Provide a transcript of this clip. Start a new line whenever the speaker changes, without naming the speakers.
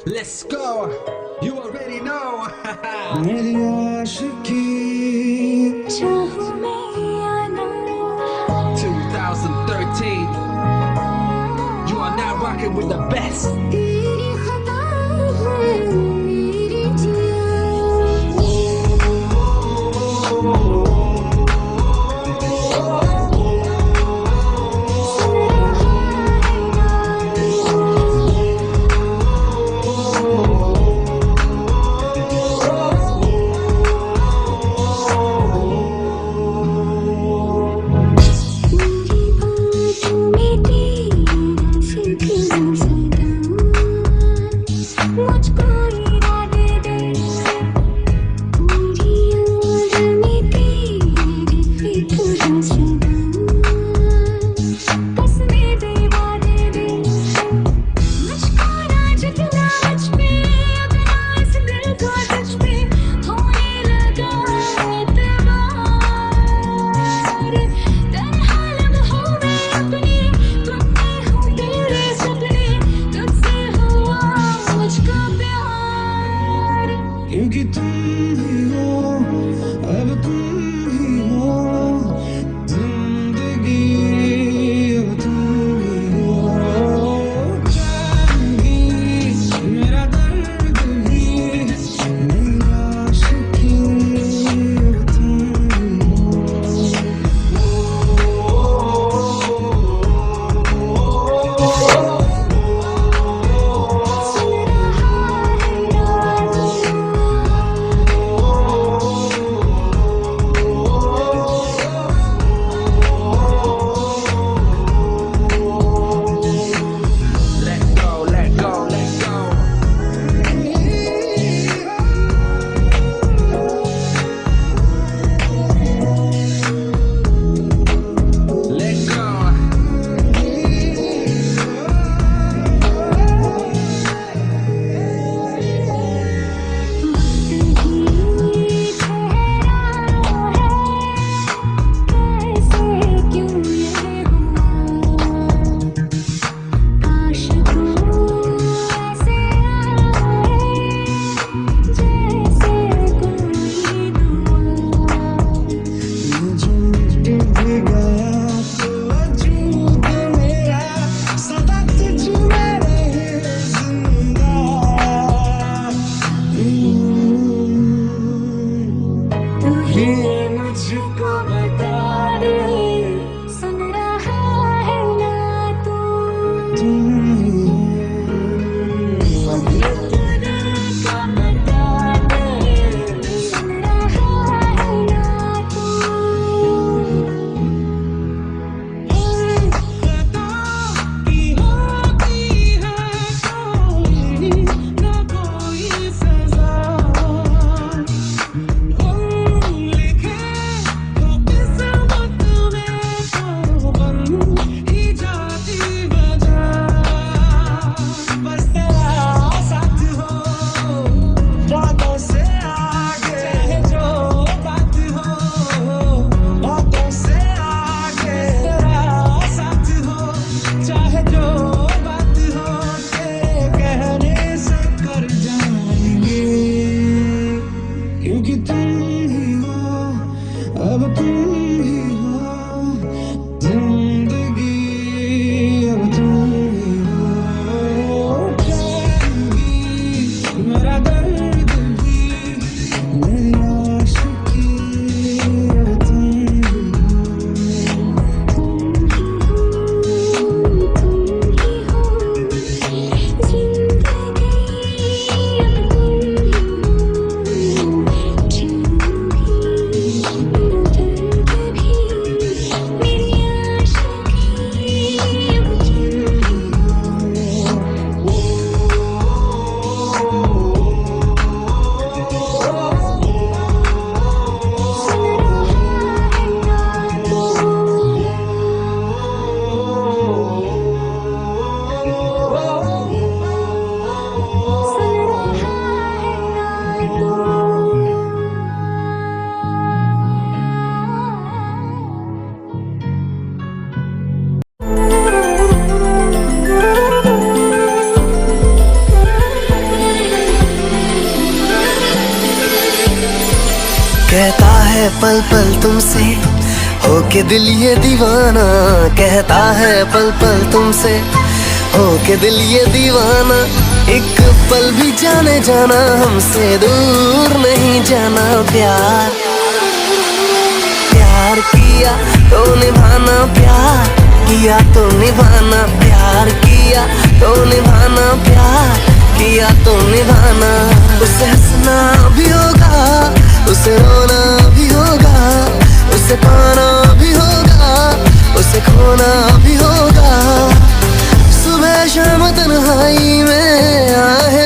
Let's go. You already know.
मेरी आशिकी
2013. You are now rocking with the best.
है पल पल तुमसे, होके दिल ये दीवाना। कहता है पल पल तुमसे, होके दिल ये दीवाना। एक पल भी जाने जाना, हमसे दूर नहीं जाना। प्यार प्यार किया तो निभाना, प्यार किया तो निभाना। प्यार किया तो निभाना, प्यार किया तो निभाना। उसे हंसना भी होगा, उसे रोना भी होगा, उसे पाना भी होगा, उसे खोना भी होगा। सुबह शाम तन्हाई में आहे